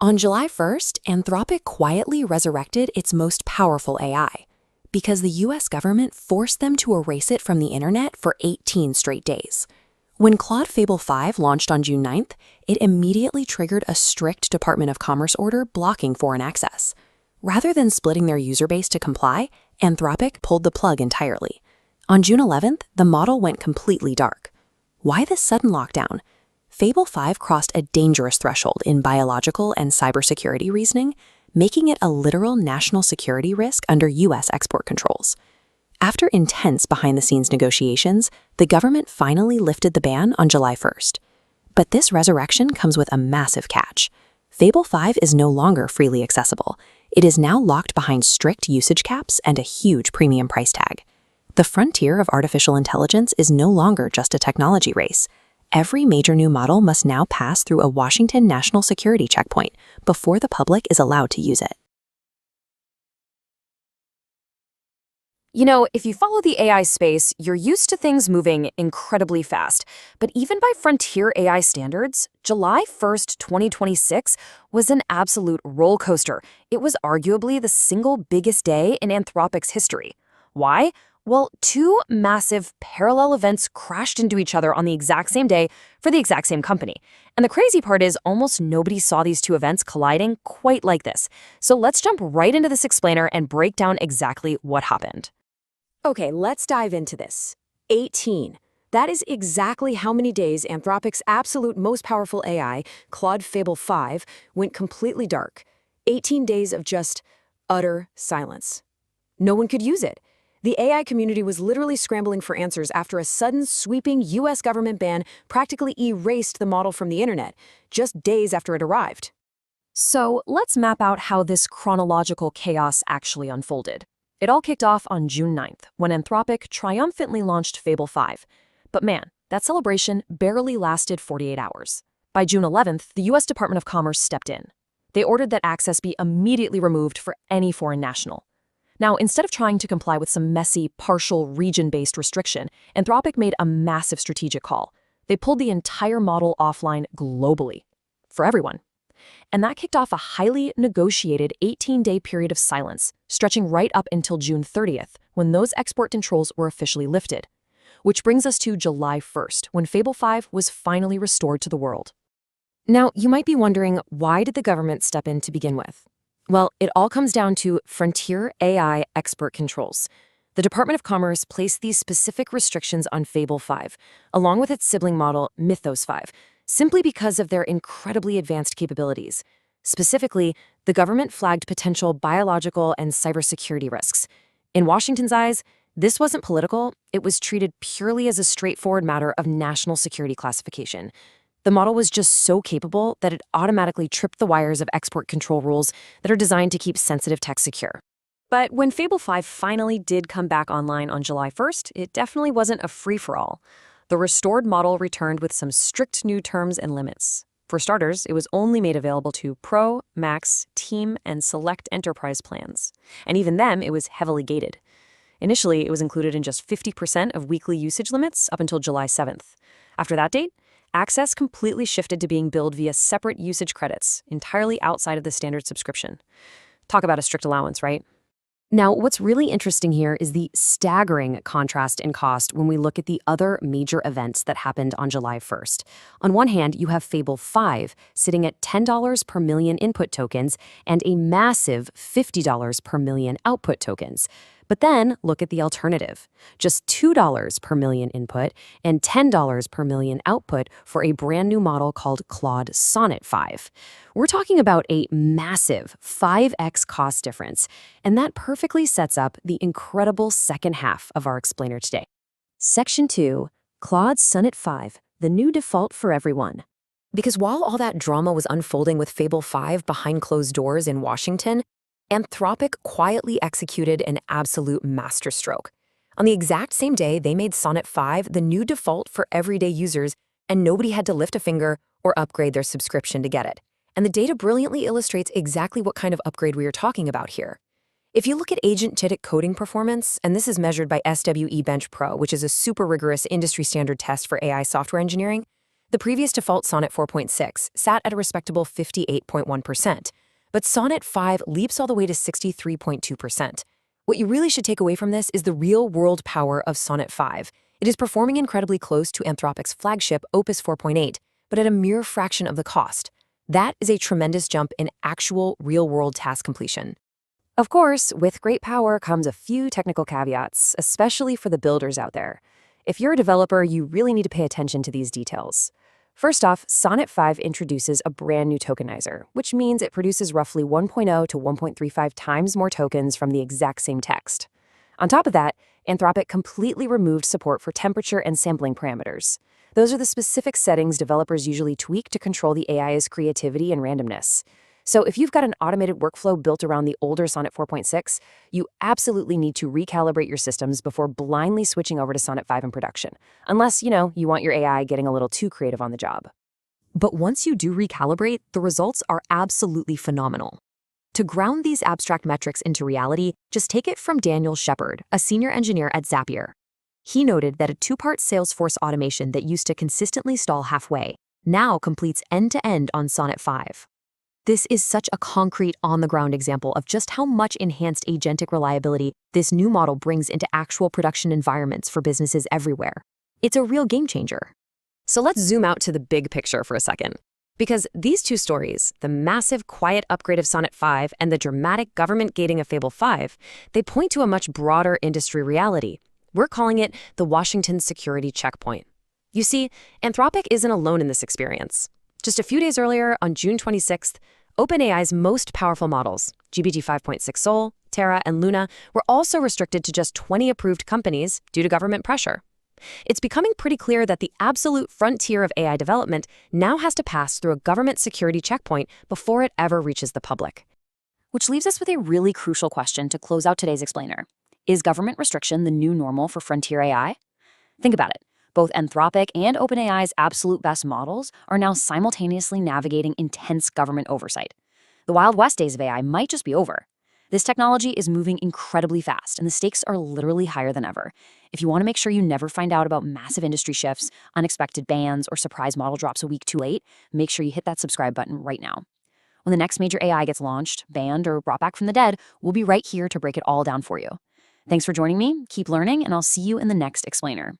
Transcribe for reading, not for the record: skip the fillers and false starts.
On July 1st, Anthropic quietly resurrected its most powerful AI because the US government forced them to erase it from the internet for 18 straight days. When Claude Fable 5 launched on June 9th, it immediately triggered a strict Department of Commerce order blocking foreign access. Rather than splitting their user base to comply, Anthropic pulled the plug entirely. On June 11th, the model went completely dark. Why this sudden lockdown? Fable 5 crossed a dangerous threshold in biological and cybersecurity reasoning, making it a literal national security risk under US export controls. After intense behind-the-scenes negotiations, the government finally lifted the ban on July 1st. But this resurrection comes with a massive catch. Fable 5 is no longer freely accessible. It is now locked behind strict usage caps and a huge premium price tag. The frontier of artificial intelligence is no longer just a technology race. Every major new model must now pass through a Washington national security checkpoint before the public is allowed to use it. You know, if you follow the AI space, you're used to things moving incredibly fast. But even by frontier AI standards, July 1st, 2026 was an absolute roller coaster. It was arguably the single biggest day in Anthropic's history. Why? Well, two massive parallel events crashed into each other on the exact same day for the exact same company. And the crazy part is almost nobody saw these two events colliding quite like this. So let's jump right into this explainer and break down exactly what happened. Okay, let's dive into this. 18. That is exactly how many days Anthropic's absolute most powerful AI, Claude Fable 5, went completely dark. 18 days of just utter silence. No one could use it. The AI community was literally scrambling for answers after a sudden, sweeping US government ban practically erased the model from the internet, just days after it arrived. So let's map out how this chronological chaos actually unfolded. It all kicked off on June 9th, when Anthropic triumphantly launched Fable 5. But man, that celebration barely lasted 48 hours. By June 11th, the US Department of Commerce stepped in. They ordered that access be immediately removed for any foreign national. Now, instead of trying to comply with some messy, partial, region-based restriction, Anthropic made a massive strategic call. They pulled the entire model offline globally, for everyone. And that kicked off a highly negotiated 18-day period of silence, stretching right up until June 30th, when those export controls were officially lifted. Which brings us to July 1st, when Fable 5 was finally restored to the world. Now, you might be wondering, why did the government step in to begin with? Well, it all comes down to frontier AI export controls. The Department of Commerce placed these specific restrictions on Fable 5, along with its sibling model, Mythos 5, simply because of their incredibly advanced capabilities. Specifically, the government flagged potential biological and cybersecurity risks. In Washington's eyes, this wasn't political, it was treated purely as a straightforward matter of national security classification. The model was just so capable that it automatically tripped the wires of export control rules that are designed to keep sensitive tech secure. But when Fable 5 finally did come back online on July 1st, it definitely wasn't a free-for-all. The restored model returned with some strict new terms and limits. For starters, it was only made available to Pro, Max, Team, and Select Enterprise plans. And even them, it was heavily gated. Initially, it was included in just 50% of weekly usage limits up until July 7th. After that date, access completely shifted to being billed via separate usage credits, entirely outside of the standard subscription. Talk about a strict allowance, right? Now, what's really interesting here is the staggering contrast in cost when we look at the other major events that happened on July 1st. On one hand, you have Fable 5 sitting at $10 per million input tokens and a massive $50 per million output tokens. But then look at the alternative, just $2 per million input and $10 per million output for a brand new model called Claude Sonnet 5. We're talking about a massive 5x cost difference, and that perfectly sets up the incredible second half of our explainer today. Section 2, Claude Sonnet 5, the new default for everyone. Because while all that drama was unfolding with Fable 5 behind closed doors in Washington, Anthropic quietly executed an absolute masterstroke. On the exact same day, they made Sonnet 5 the new default for everyday users, and nobody had to lift a finger or upgrade their subscription to get it. And the data brilliantly illustrates exactly what kind of upgrade we are talking about here. If you look at agentic coding performance, and this is measured by SWE Bench Pro, which is a super rigorous industry standard test for AI software engineering, The previous default Sonnet 4.6 sat at a respectable 58.1%, but Sonnet 5 leaps all the way to 63.2%. What you really should take away from this is the real-world power of Sonnet 5. It is performing incredibly close to Anthropic's flagship Opus 4.8, but at a mere fraction of the cost. That is a tremendous jump in actual real-world task completion. Of course, with great power comes a few technical caveats, especially for the builders out there. If you're a developer, you really need to pay attention to these details. First off, Sonnet 5 introduces a brand new tokenizer, which means it produces roughly 1.0 to 1.35 times more tokens from the exact same text. On top of that, Anthropic completely removed support for temperature and sampling parameters. Those are the specific settings developers usually tweak to control the AI's creativity and randomness. So if you've got an automated workflow built around the older Sonnet 4.6, you absolutely need to recalibrate your systems before blindly switching over to Sonnet 5 in production, unless, you want your AI getting a little too creative on the job. But once you do recalibrate, the results are absolutely phenomenal. To ground these abstract metrics into reality, just take it from Daniel Shepard, a senior engineer at Zapier. He noted that a two-part Salesforce automation that used to consistently stall halfway now completes end-to-end on Sonnet 5. This is such a concrete, on-the-ground example of just how much enhanced agentic reliability this new model brings into actual production environments for businesses everywhere. It's a real game changer. So let's zoom out to the big picture for a second. Because these two stories, the massive quiet upgrade of Sonnet 5 and the dramatic government gating of Fable 5, they point to a much broader industry reality. We're calling it the Washington Security Checkpoint. You see, Anthropic isn't alone in this experience. Just a few days earlier, on June 26th, OpenAI's most powerful models, GPT 5.6 Sol, Terra, and Luna, were also restricted to just 20 approved companies due to government pressure. It's becoming pretty clear that the absolute frontier of AI development now has to pass through a government security checkpoint before it ever reaches the public. Which leaves us with a really crucial question to close out today's explainer. Is government restriction the new normal for frontier AI? Think about it. Both Anthropic and OpenAI's absolute best models are now simultaneously navigating intense government oversight. The Wild West days of AI might just be over. This technology is moving incredibly fast, and the stakes are literally higher than ever. If you want to make sure you never find out about massive industry shifts, unexpected bans, or surprise model drops a week too late, make sure you hit that subscribe button right now. When the next major AI gets launched, banned, or brought back from the dead, we'll be right here to break it all down for you. Thanks for joining me, keep learning, and I'll see you in the next explainer.